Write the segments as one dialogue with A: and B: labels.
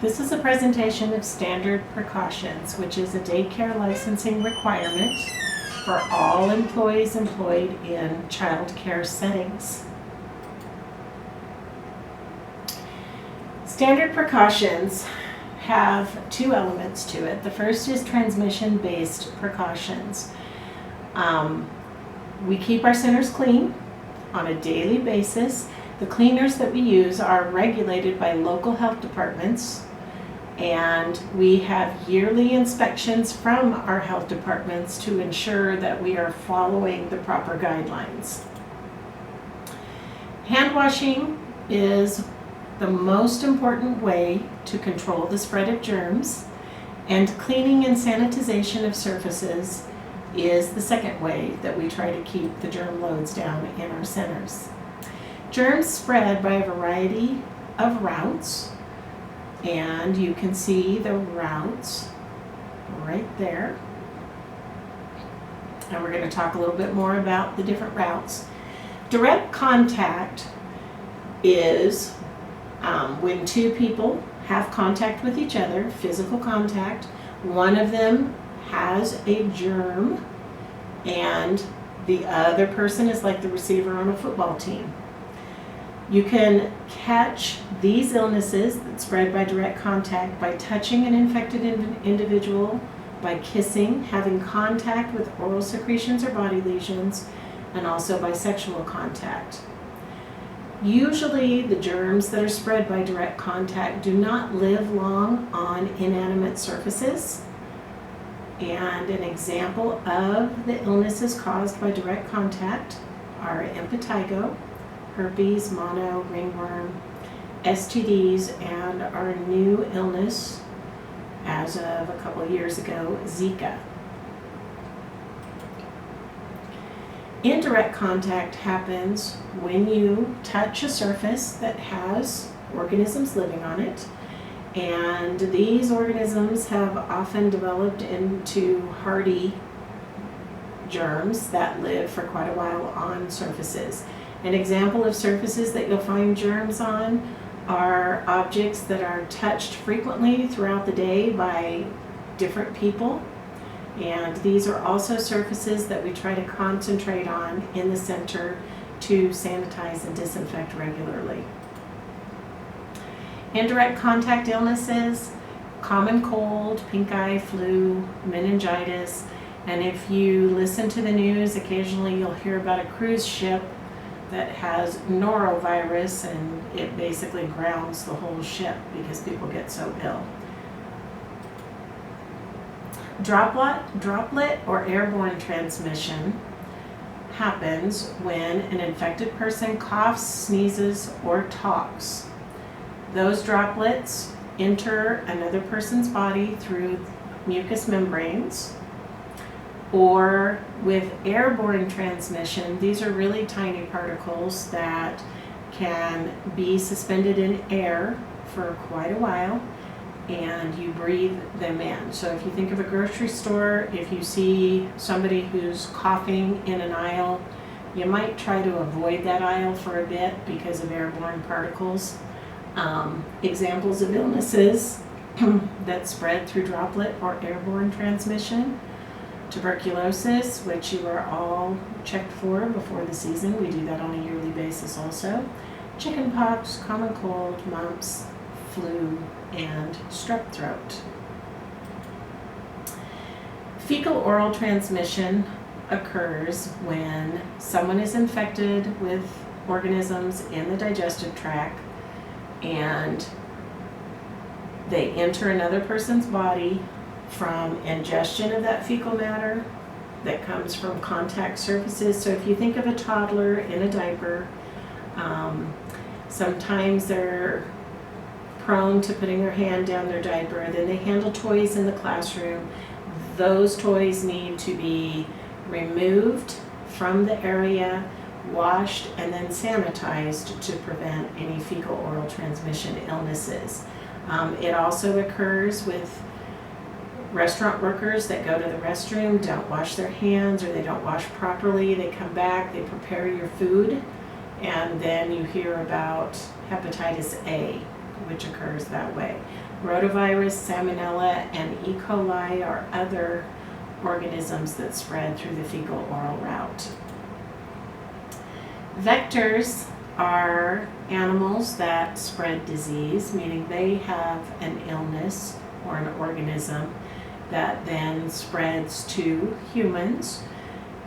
A: This is a presentation of standard precautions, which is a daycare licensing requirement for all employees employed in child care settings. Standard precautions have two elements to it. The first is transmission-based precautions. We keep our centers clean on a daily basis. The cleaners that we use are regulated by local health departments, and we have yearly inspections from our health departments to ensure that we are following the proper guidelines. Hand washing is the most important way to control the spread of germs, and cleaning and sanitization of surfaces is the second way that we try to keep the germ loads down in our centers. Germs spread by a variety of routes, and you can see the routes right there. And we're going to talk a little bit more about the different routes. Direct contact is when two people have contact with each other, physical contact. One of them has a germ and the other person is like the receiver on a football team. You can catch these illnesses that spread by direct contact by touching an infected individual, by kissing, having contact with oral secretions or body lesions, and also by sexual contact. Usually the germs that are spread by direct contact do not live long on inanimate surfaces. And an example of the illnesses caused by direct contact are impetigo, herpes, mono, ringworm, STDs, and our new illness as of a couple of years ago, Zika. Indirect contact happens when you touch a surface that has organisms living on it, and these organisms have often developed into hardy germs that live for quite a while on surfaces. An example of surfaces that you'll find germs on are objects that are touched frequently throughout the day by different people. And these are also surfaces that we try to concentrate on in the center to sanitize and disinfect regularly. Indirect contact illnesses, common cold, pink eye, flu, meningitis, and if you listen to the news, occasionally you'll hear about a cruise ship that has norovirus, and it basically grounds the whole ship because people get so ill. Droplet or airborne transmission happens when an infected person coughs, sneezes, or talks. Those droplets enter another person's body through mucous membranes. Or with airborne transmission, these are really tiny particles that can be suspended in air for quite a while, and you breathe them in. So if you think of a grocery store, if you see somebody who's coughing in an aisle, you might try to avoid that aisle for a bit because of airborne particles. Examples of illnesses that spread through droplet or airborne transmission: tuberculosis, which you are all checked for before the season. We do that on a yearly basis also. Chickenpox, common cold, mumps, flu, and strep throat. Fecal oral transmission occurs when someone is infected with organisms in the digestive tract and they enter another person's body from ingestion of that fecal matter that comes from contact surfaces. So if you think of a toddler in a diaper, sometimes they're prone to putting their hand down their diaper. Then they handle toys in the classroom. Those toys need to be removed from the area, washed, and then sanitized to prevent any fecal oral transmission illnesses. It also occurs with restaurant workers that go to the restroom, don't wash their hands, or they don't wash properly. They come back, they prepare your food, and then you hear about hepatitis A, which occurs that way. Rotavirus, salmonella, and E. coli are other organisms that spread through the fecal-oral route. Vectors are animals that spread disease, meaning they have an illness or an organism that then spreads to humans.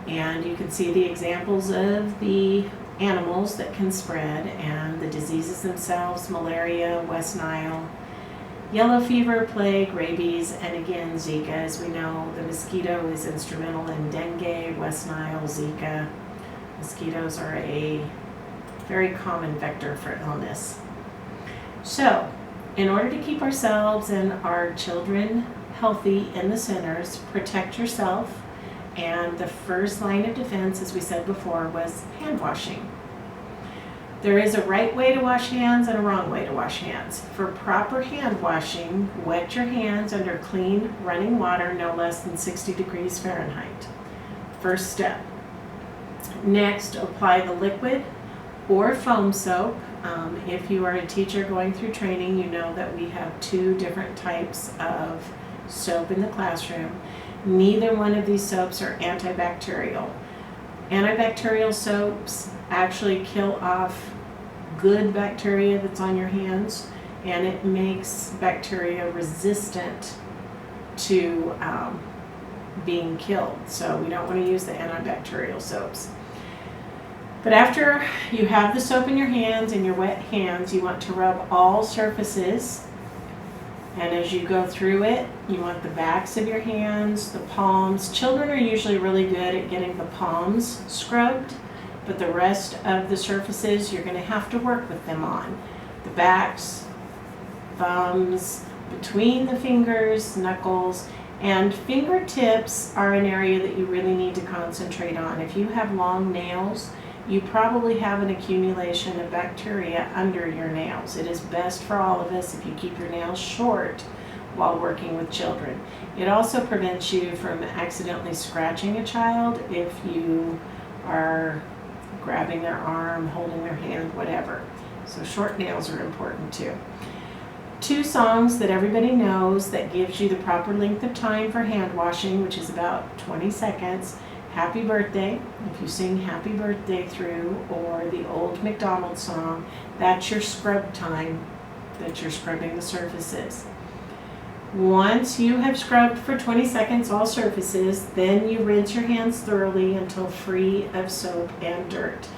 A: And you can see the examples of the animals that can spread and the diseases themselves: malaria, West Nile, yellow fever, plague, rabies, and again Zika. As we know, the mosquito is instrumental in dengue, West Nile, Zika. Mosquitoes are a very common vector for illness. So, in order to keep ourselves and our children healthy in the centers, protect yourself. And the first line of defense, as we said before, was hand washing. There is a right way to wash hands and a wrong way to wash hands. For proper hand washing, wet your hands under clean running water no less than 60 degrees Fahrenheit. First step. Next, apply the liquid or foam soap. If you are a teacher going through training, you know that we have two different types of soap in the classroom. Neither one of these soaps are antibacterial. Antibacterial soaps actually kill off good bacteria that's on your hands, and it makes bacteria resistant to being killed. So we don't want to use the antibacterial soaps. But after you have the soap in your hands and your wet hands, you want to rub all surfaces. And as you go through it, you want the backs of your hands, the palms. Children are usually really good at getting the palms scrubbed, but the rest of the surfaces you're going to have to work with them on. The backs, thumbs, between the fingers, knuckles, and fingertips are an area that you really need to concentrate on. If you have long nails, you probably have an accumulation of bacteria under your nails. It is best for all of us if you keep your nails short while working with children. It also prevents you from accidentally scratching a child if you are grabbing their arm, holding their hand, whatever. So short nails are important too. Two songs that everybody knows that gives you the proper length of time for hand washing, which is about 20 seconds. Happy Birthday, if you sing Happy Birthday through, or the old McDonald's song, that's your scrub time that you're scrubbing the surfaces. Once you have scrubbed for 20 seconds all surfaces, then you rinse your hands thoroughly until free of soap and dirt.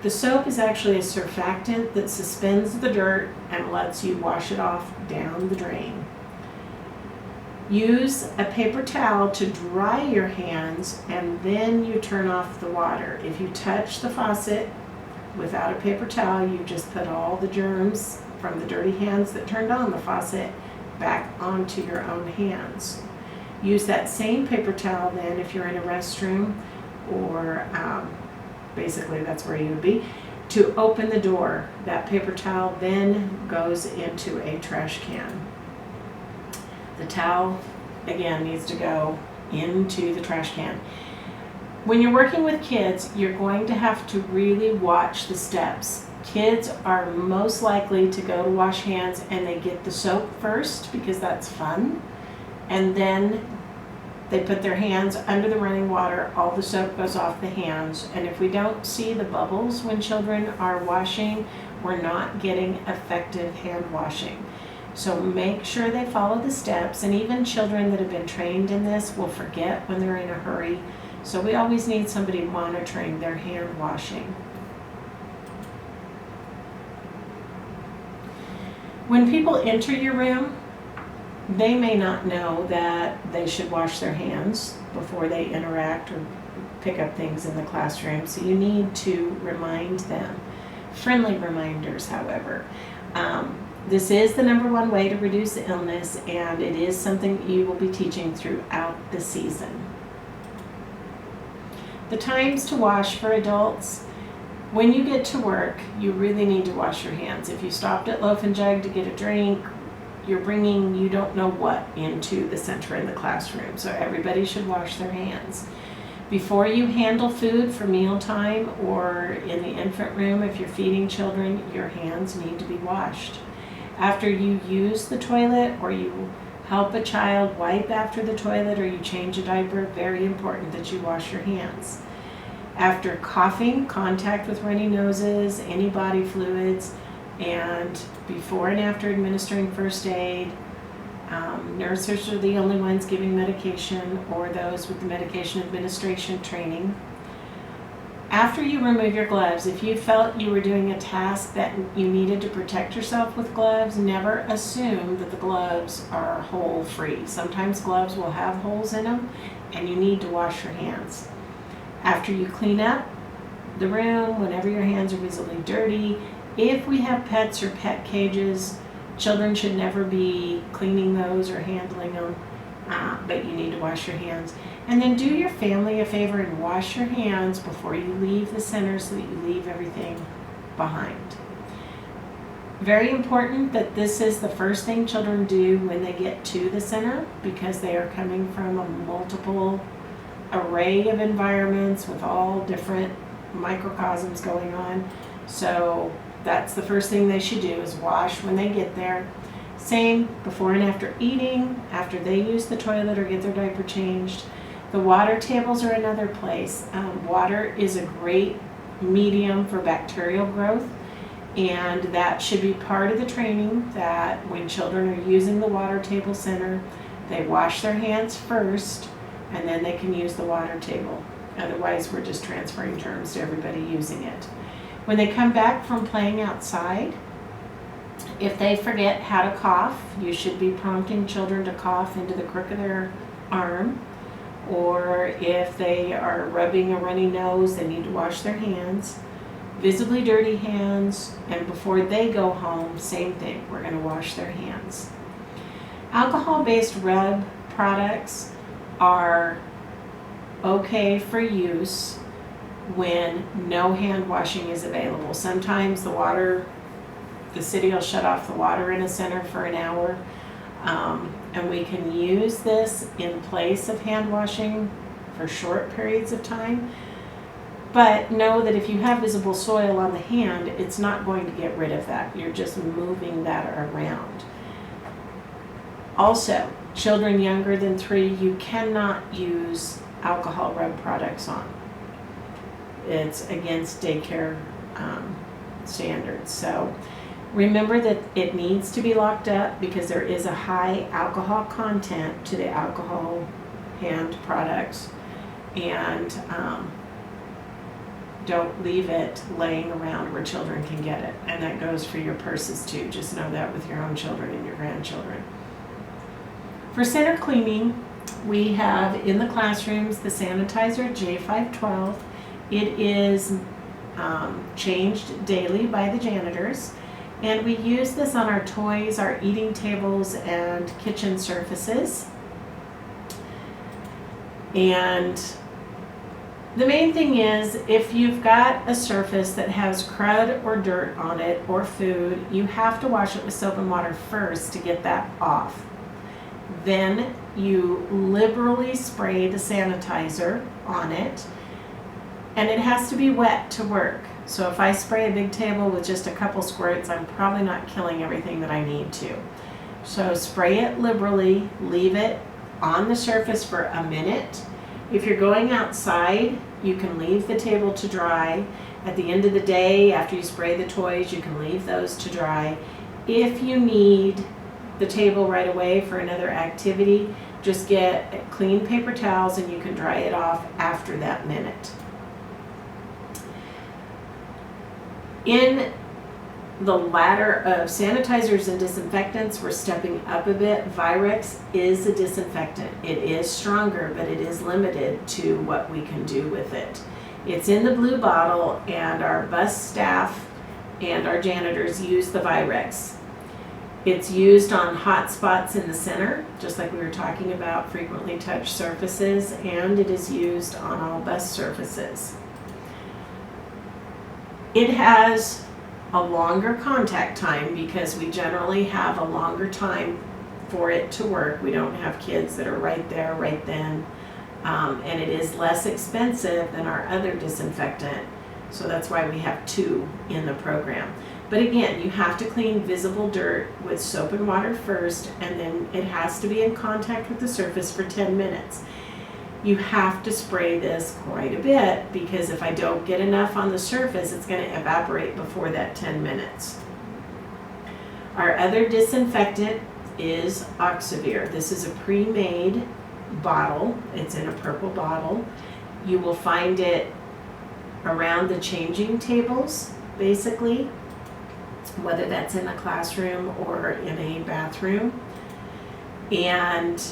A: The soap is actually a surfactant that suspends the dirt and lets you wash it off down the drain. Use a paper towel to dry your hands, and then you turn off the water. If you touch the faucet without a paper towel, you just put all the germs from the dirty hands that turned on the faucet back onto your own hands. Use that same paper towel then if you're in a restroom, or basically that's where you would be, to open the door. That paper towel then goes into a trash can. The towel, again, needs to go into the trash can. When you're working with kids, you're going to have to really watch the steps. Kids are most likely to go to wash hands and they get the soap first because that's fun. And then they put their hands under the running water, all the soap goes off the hands. And if we don't see the bubbles when children are washing, we're not getting effective hand washing. So make sure they follow the steps, and even children that have been trained in this will forget when they're in a hurry. So we always need somebody monitoring their hand washing. When people enter your room, they may not know that they should wash their hands before they interact or pick up things in the classroom, so you need to remind them. Friendly reminders, however. This is the #1 way to reduce illness, and it is something you will be teaching throughout the season. The times to wash for adults: when you get to work, you really need to wash your hands. If you stopped at Loaf and Jug to get a drink, you're bringing you don't know what into the center in the classroom, so everybody should wash their hands. Before you handle food for mealtime or in the infant room, if you're feeding children, your hands need to be washed. After you use the toilet, or you help a child wipe after the toilet, or you change a diaper, very important that you wash your hands. After coughing, contact with runny noses, any body fluids, and before and after administering first aid. Nurses are the only ones giving medication, or those with the medication administration training. After you remove your gloves, if you felt you were doing a task that you needed to protect yourself with gloves, never assume that the gloves are hole free. Sometimes gloves will have holes in them, and you need to wash your hands. After you clean up the room, whenever your hands are visibly dirty, if we have pets or pet cages, children should never be cleaning those or handling them, but you need to wash your hands. And then do your family a favor and wash your hands before you leave the center so that you leave everything behind. Very important that this is the first thing children do when they get to the center, because they are coming from a multiple array of environments with all different microcosms going on. So that's the first thing they should do, is wash when they get there. Same before and after eating, after they use the toilet or get their diaper changed. The water tables are another place. Water is a great medium for bacterial growth, and that should be part of the training, that when children are using the water table center, they wash their hands first, and then they can use the water table. Otherwise, we're just transferring germs to everybody using it. When they come back from playing outside, if they forget how to cough, you should be prompting children to cough into the crook of their arm. Or if they are rubbing a runny nose, they need to wash their hands. Visibly dirty hands, and before they go home, same thing, we're going to wash their hands. Alcohol-based rub products are okay for use when no hand washing is available. Sometimes the city will shut off the water in a center for an hour, and we can use this in place of hand washing for short periods of time. But know that if you have visible soil on the hand, it's not going to get rid of that. You're just moving that around. Also, children younger than 3, you cannot use alcohol rub products on. It's against daycare standards. So remember that it needs to be locked up, because there is a high alcohol content to the alcohol hand products, and don't leave it laying around where children can get it. And that goes for your purses too. Just know that with your own children and your grandchildren. For center cleaning, we have in the classrooms the sanitizer J512. It is changed daily by the janitors, and we use this on our toys, our eating tables, and kitchen surfaces. And the main thing is, if you've got a surface that has crud or dirt on it or food, you have to wash it with soap and water first to get that off. Then you liberally spray the sanitizer on it, and it has to be wet to work. So if I spray a big table with just a couple squirts, I'm probably not killing everything that I need to. So spray it liberally, leave it on the surface for a minute. If you're going outside, you can leave the table to dry. At the end of the day, after you spray the toys, you can leave those to dry. If you need the table right away for another activity, just get clean paper towels and you can dry it off after that minute. In the ladder of sanitizers and disinfectants, we're stepping up a bit. Virex is a disinfectant. It is stronger, but it is limited to what we can do with it. It's in the blue bottle, and our bus staff and our janitors use the Virex. It's used on hot spots in the center, just like we were talking about, frequently touched surfaces, and it is used on all bus surfaces. It has a longer contact time because we generally have a longer time for it to work. We don't have kids that are right there, right then. And it is less expensive than our other disinfectant. So that's why we have 2 in the program. But again, you have to clean visible dirt with soap and water first, and then it has to be in contact with the surface for 10 minutes. You have to spray this quite a bit, because if I don't get enough on the surface, it's going to evaporate before that 10 minutes. Our other disinfectant is Oxivir. This is a pre-made bottle. It's in a purple bottle. You will find it around the changing tables, basically, whether that's in the classroom or in a bathroom. And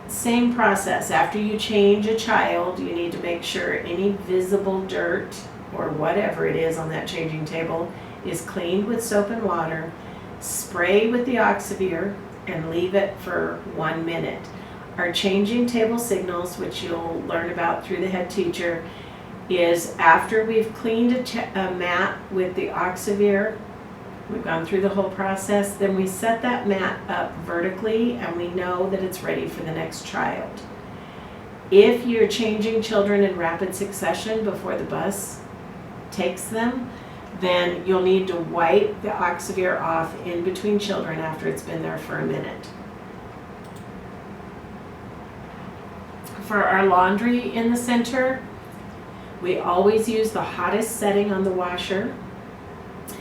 A: same process. After you change a child, you need to make sure any visible dirt or whatever it is on that changing table is cleaned with soap and water. Spray with the Oxivir and leave it for 1 minute. Our changing table signals, which you'll learn about through the head teacher, is after we've cleaned a mat with the Oxivir, we've gone through the whole process, then we set that mat up vertically and we know that it's ready for the next child. If you're changing children in rapid succession before the bus takes them, then you'll need to wipe the Oxivir off in between children after it's been there for a minute. For our laundry in the center, we always use the hottest setting on the washer.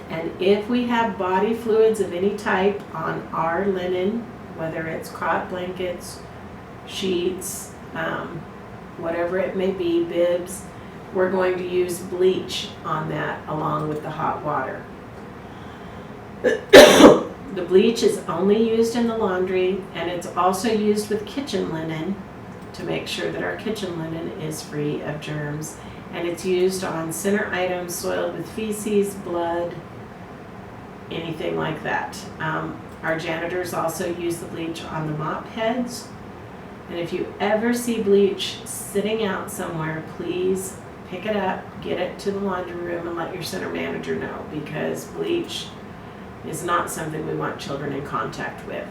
A: And if we have body fluids of any type on our linen, whether it's cot blankets, sheets, whatever it may be, bibs, we're going to use bleach on that along with the hot water. The bleach is only used in the laundry, and it's also used with kitchen linen to make sure that our kitchen linen is free of germs. And it's used on center items soiled with feces, blood, anything like that. Our janitors also use the bleach on the mop heads. And if you ever see bleach sitting out somewhere, please pick it up, get it to the laundry room, and let your center manager know, because bleach is not something we want children in contact with.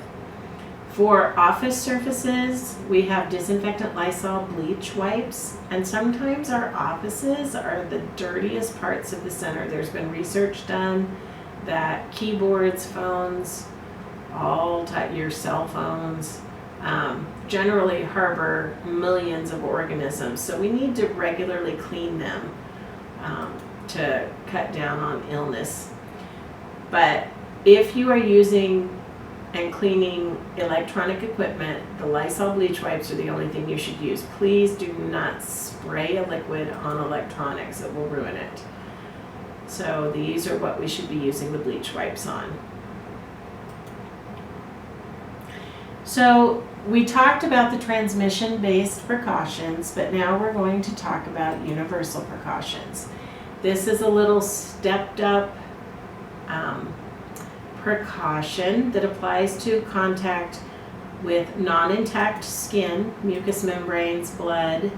A: For office surfaces, we have disinfectant Lysol bleach wipes, and sometimes our offices are the dirtiest parts of the center. There's been research done that keyboards, phones, your cell phones, generally harbor millions of organisms. So we need to regularly clean them to cut down on illness. But if you are using and cleaning electronic equipment, the Lysol bleach wipes are the only thing you should use. Please do not spray a liquid on electronics. It will ruin it. So these are what we should be using the bleach wipes on. So we talked about the transmission-based precautions, but now we're going to talk about universal precautions. This is a little stepped up precaution that applies to contact with non-intact skin, mucous membranes, blood,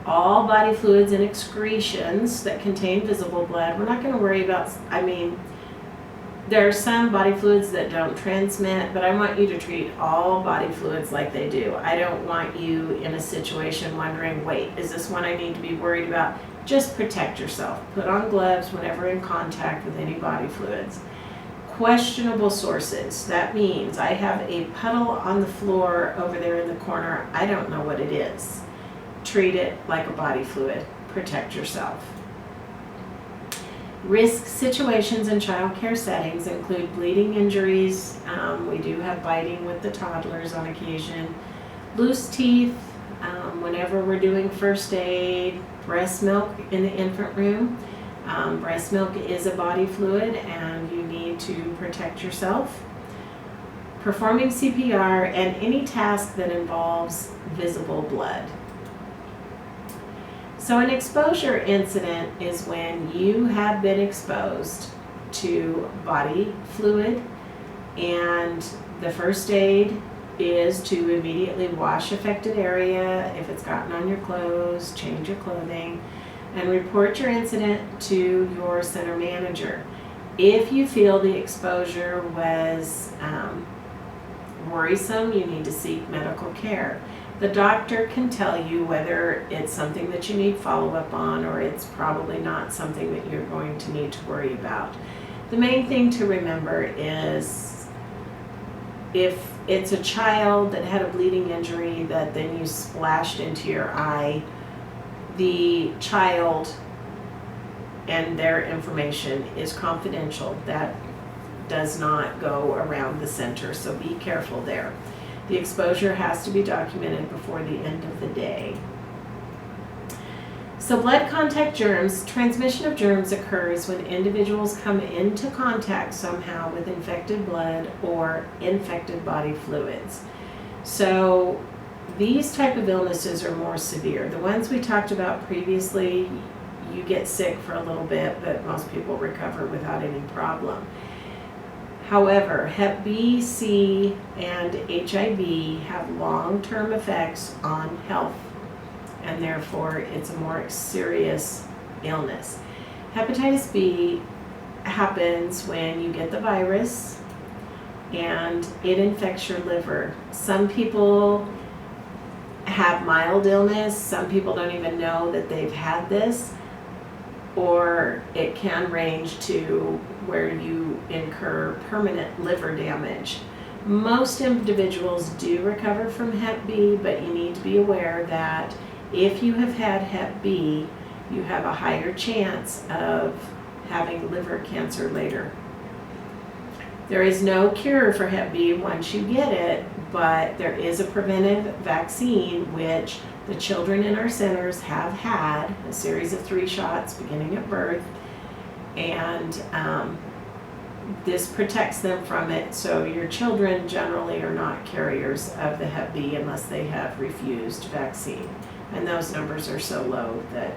A: all body fluids and excretions that contain visible blood. We're not going to worry about, there are some body fluids that don't transmit, but I want you to treat all body fluids like they do. I don't want you in a situation wondering, wait, is this one I need to be worried about? Just protect yourself. Put on gloves whenever in contact with any body fluids. Questionable sources. That means I have a puddle on the floor over there in the corner. I don't know what it is. Treat it like a body fluid. Protect yourself. Risk situations in child care settings include bleeding injuries. We do have biting with the toddlers on occasion. Loose teeth, whenever we're doing first aid. Breast milk in the infant room. Breast milk is a body fluid and you need to protect yourself. Performing CPR and any task that involves visible blood. So an exposure incident is when you have been exposed to body fluid, and the first aid is to immediately wash affected area. If it's gotten on your clothes, change your clothing, and report your incident to your center manager. If you feel the exposure was worrisome, you need to seek medical care. The doctor can tell you whether it's something that you need follow-up on or it's probably not something that you're going to need to worry about. The main thing to remember is if it's a child that had a bleeding injury that then you splashed into your eye, the child and their information is confidential. That does not go around the center, so be careful there. The exposure has to be documented before the end of the day. So blood contact germs, transmission of germs occurs when individuals come into contact somehow with infected blood or infected body fluids. So these type of illnesses are more severe. The ones we talked about previously, you get sick for a little bit, but most people recover without any problem. However, Hep B, C, and HIV have long-term effects on health, and therefore it's a more serious illness. Hepatitis B happens when you get the virus and it infects your liver. Some people have mild illness, some people don't even know that they've had this, or it can range to where you incur permanent liver damage. Most individuals do recover from Hep B, but you need to be aware that if you have had Hep B, you have a higher chance of having liver cancer later. There is no cure for Hep B once you get it, but there is a preventive vaccine which the children in our centers have had, a series of 3 shots beginning at birth, and this protects them from it. So your children generally are not carriers of the Hep B unless they have refused vaccine. And those numbers are so low that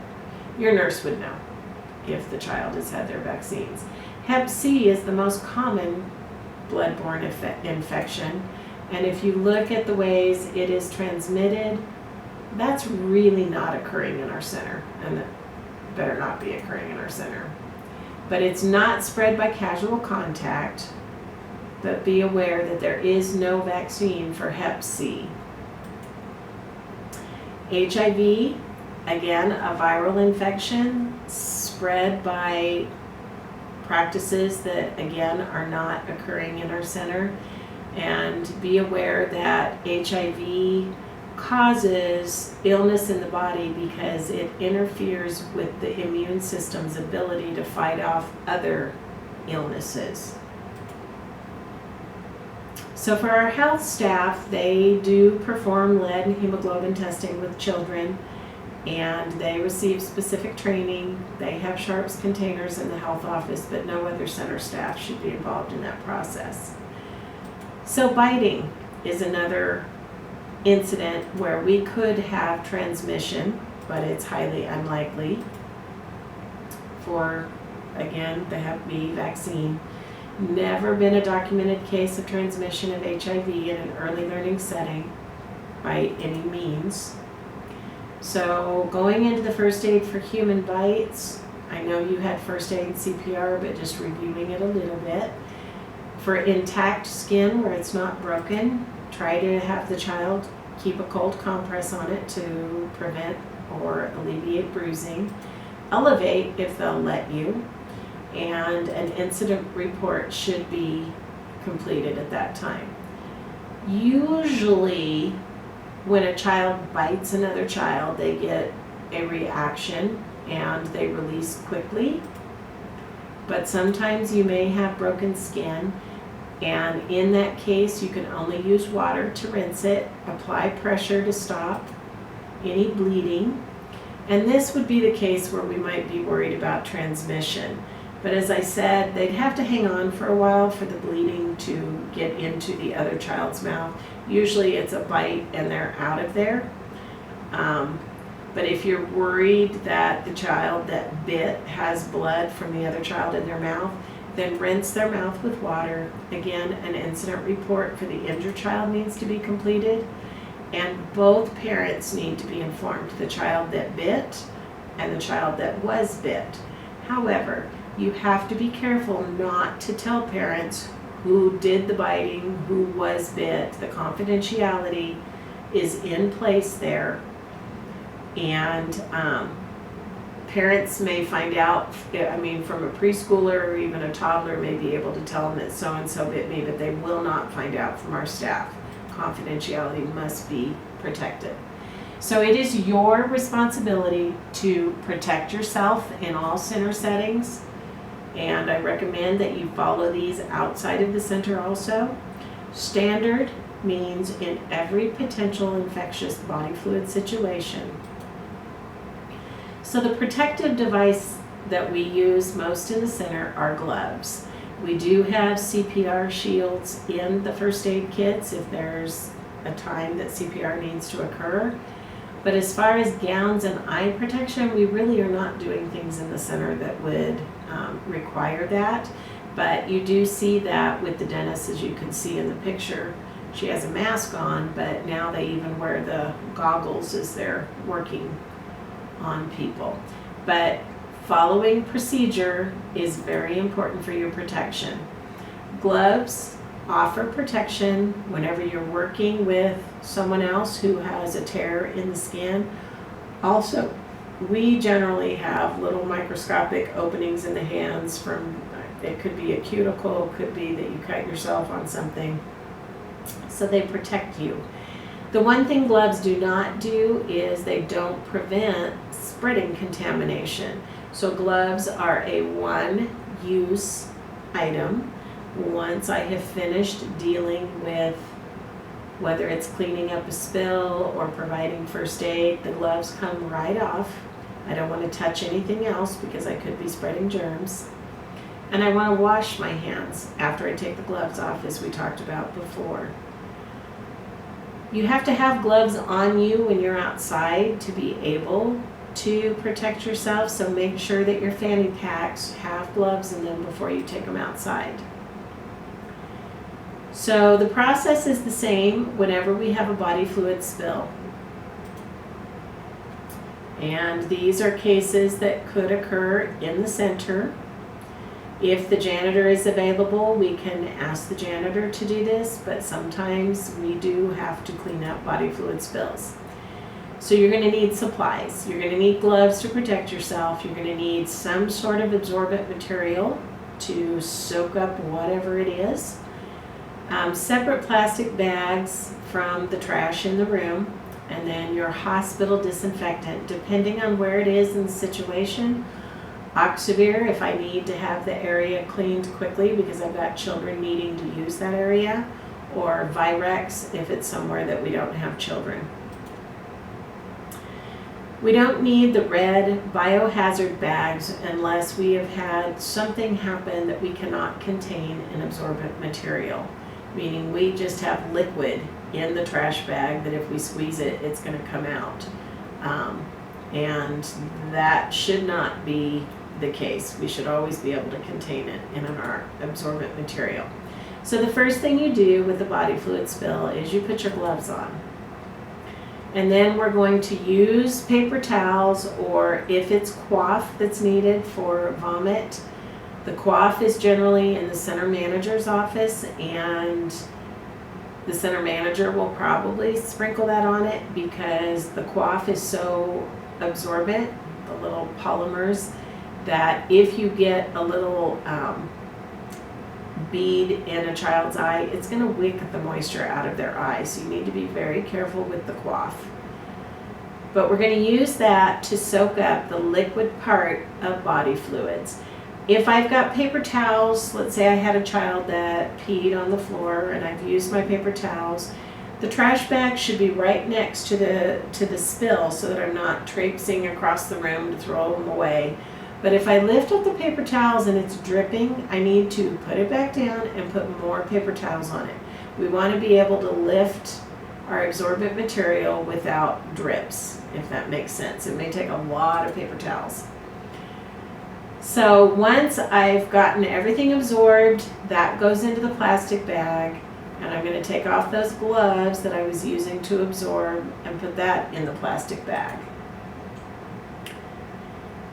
A: your nurse would know if the child has had their vaccines. Hep C is the most common bloodborne infection, and if you look at the ways it is transmitted, that's really not occurring in our center, and that better not be occurring in our center. But it's not spread by casual contact, but be aware that there is no vaccine for Hep C. HIV, again, a viral infection spread by practices that, again, are not occurring in our center. And be aware that HIV causes illness in the body because it interferes with the immune system's ability to fight off other illnesses. So for our health staff, they do perform lead and hemoglobin testing with children, and they receive specific training. They have sharps containers in the health office, but no other center staff should be involved in that process. So biting is another incident where we could have transmission, but it's highly unlikely for, again, the Hep B vaccine. Never been a documented case of transmission of HIV in an early learning setting by any means. So going into the first aid for human bites, I know you had first aid CPR, but just reviewing it a little bit. For intact skin where it's not broken, try to have the child keep a cold compress on it to prevent or alleviate bruising. Elevate if they'll let you, and an incident report should be completed at that time. Usually when a child bites another child, they get a reaction and they release quickly, but sometimes you may have broken skin, and in that case you can only use water to rinse it, apply pressure to stop any bleeding, and this would be the case where we might be worried about transmission. But as I said, they'd have to hang on for a while for the bleeding to get into the other child's mouth. Usually it's a bite and they're out of there. But if you're worried that the child that bit has blood from the other child in their mouth, then rinse their mouth with water. Again, an incident report for the injured child needs to be completed, and both parents need to be informed, the child that bit and the child that was bit. However, you have to be careful not to tell parents who did the biting, who was bit. The confidentiality is in place there, and Parents may find out, I mean, from a preschooler or even a toddler may be able to tell them that so-and-so bit me, but they will not find out from our staff. Confidentiality must be protected. So it is your responsibility to protect yourself in all center settings, and I recommend that you follow these outside of the center also. Standard means in every potential infectious body fluid situation. So the protective device that we use most in the center are gloves. We do have CPR shields in the first aid kits if there's a time that CPR needs to occur. But as far as gowns and eye protection, we really are not doing things in the center that would require that. But you do see that with the dentist, as you can see in the picture. She has a mask on, but now they even wear the goggles as they're working on people. But following procedure is very important for your protection. Gloves offer protection whenever you're working with someone else who has a tear in the skin. Also, we generally have little microscopic openings in the hands from, it could be a cuticle, could be that you cut yourself on something. So they protect you. The one thing gloves do not do is they don't prevent spreading contamination. So gloves are a one-use item. Once I have finished dealing with whether it's cleaning up a spill or providing first aid, the gloves come right off. I don't want to touch anything else because I could be spreading germs. And I want to wash my hands after I take the gloves off, as we talked about before. You have to have gloves on you when you're outside to be able to protect yourself, so make sure that your fanny packs have gloves in them before you take them outside. So the process is the same whenever we have a body fluid spill. And these are cases that could occur in the center. If the janitor is available, we can ask the janitor to do this, but sometimes we do have to clean up body fluid spills. So you're going to need supplies. You're going to need gloves to protect yourself. You're going to need some sort of absorbent material to soak up whatever it is. Separate plastic bags from the trash in the room, and then your hospital disinfectant, depending on where it is in the situation. Oxivir if I need to have the area cleaned quickly because I've got children needing to use that area, or Virex if it's somewhere that we don't have children. We don't need the red biohazard bags unless we have had something happen that we cannot contain an absorbent material, meaning we just have liquid in the trash bag that if we squeeze it, it's going to come out. And that should not be the case. We should always be able to contain it in our absorbent material. So the first thing you do with the body fluid spill is you put your gloves on. And then we're going to use paper towels, or if it's quaff that's needed for vomit, the quaff is generally in the center manager's office, and the center manager will probably sprinkle that on it because the quaff is so absorbent, the little polymers, that if you get a little bead in a child's eye, it's going to wick the moisture out of their eye. So you need to be very careful with the quaff. But we're going to use that to soak up the liquid part of body fluids. If I've got paper towels, let's say I had a child that peed on the floor and I've used my paper towels, the trash bag should be right next to the spill so that I'm not traipsing across the room to throw them away. But if I lift up the paper towels and it's dripping, I need to put it back down and put more paper towels on it. We want to be able to lift our absorbent material without drips, if that makes sense. It may take a lot of paper towels. So once I've gotten everything absorbed, that goes into the plastic bag, and I'm going to take off those gloves that I was using to absorb and put that in the plastic bag.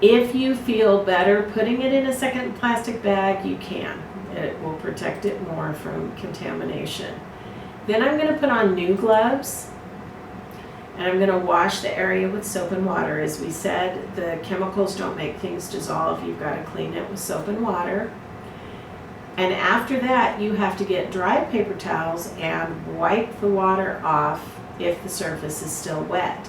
A: If you feel better putting it in a second plastic bag, you can. It will protect it more from contamination. Then I'm going to put on new gloves, And I'm going to wash the area with soap and water. As we said, the chemicals don't make things dissolve. You've got to clean it with soap and water. And after that, you have to get dry paper towels and wipe the water off if the surface is still wet.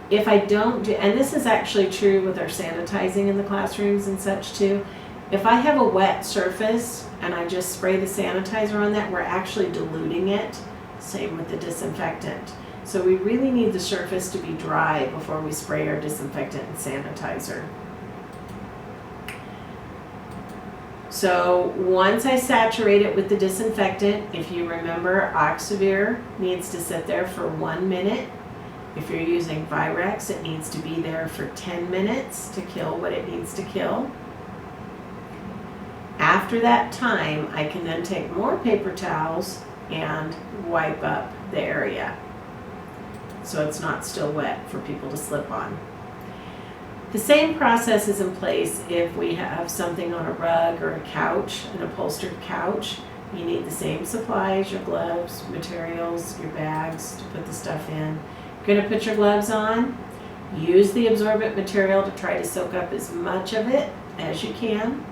A: If I don't do, and this is actually true with our sanitizing in the classrooms and such too, if I have a wet surface and I just spray the sanitizer on that, we're actually diluting it. Same with the disinfectant. So we really need the surface to be dry before we spray our disinfectant and sanitizer. So once I saturate it with the disinfectant, if you remember, Oxivir needs to sit there for 1 minute. If you're using Virex, it needs to be there for 10 minutes to kill what it needs to kill. After that time, I can then take more paper towels and wipe up the area so it's not still wet for people to slip on. The same process is in place if we have something on a rug or a couch, an upholstered couch. You need the same supplies, your gloves, materials, your bags to put the stuff in. You're going to put your gloves on. Use the absorbent material to try to soak up as much of it as you can.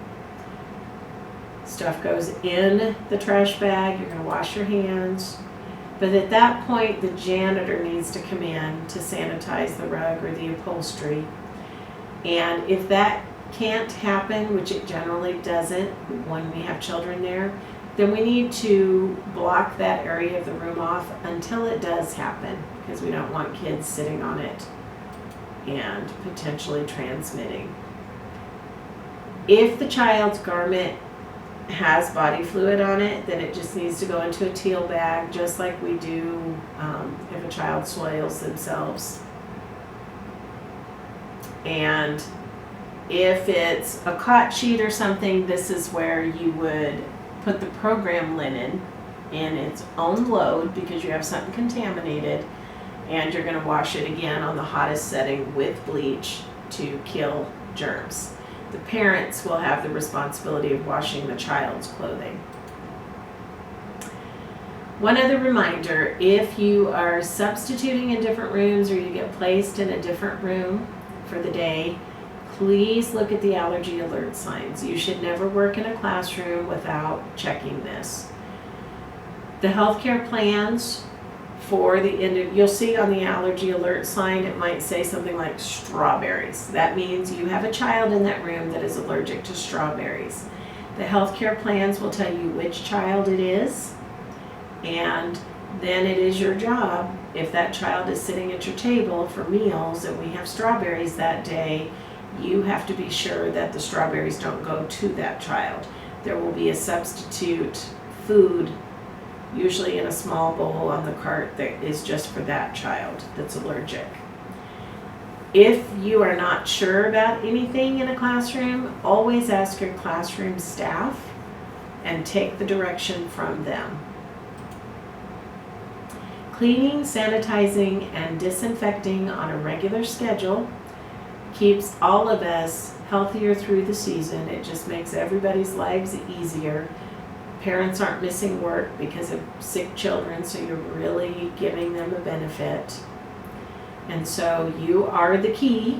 A: Stuff goes in the trash bag. You're going to wash your hands. But at that point, the janitor needs to come in to sanitize the rug or the upholstery. And if that can't happen, which it generally doesn't when we have children there, then we need to block that area of the room off until it does happen, because we don't want kids sitting on it and potentially transmitting. If the child's garment has body fluid on it, then it just needs to go into a teal bag, just like we do if a child soils themselves. And if it's a cot sheet or something, this is where you would put the program linen in its own load, because you have something contaminated, and you're going to wash it again on the hottest setting with bleach to kill germs. The parents will have the responsibility of washing the child's clothing. One other reminder, if you are substituting in different rooms or you get placed in a different room for the day, please look at the allergy alert signs. You should never work in a classroom without checking this. The healthcare plans for the end, you'll see on the allergy alert sign, it might say something like strawberries. That means you have a child in that room that is allergic to strawberries. The healthcare plans will tell you which child it is, and then it is your job, if that child is sitting at your table for meals and we have strawberries that day, you have to be sure that the strawberries don't go to that child. There will be a substitute food, usually in a small bowl on the cart, that is just for that child that's allergic. If you are not sure about anything in a classroom, always ask your classroom staff and take the direction from them. Cleaning, sanitizing, and disinfecting on a regular schedule keeps all of us healthier through the season. It just makes everybody's lives easier. Parents aren't missing work because of sick children, so you're really giving them a benefit. And so you are the key.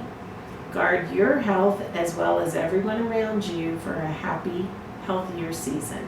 A: Guard your health as well as everyone around you for a happy, healthier season.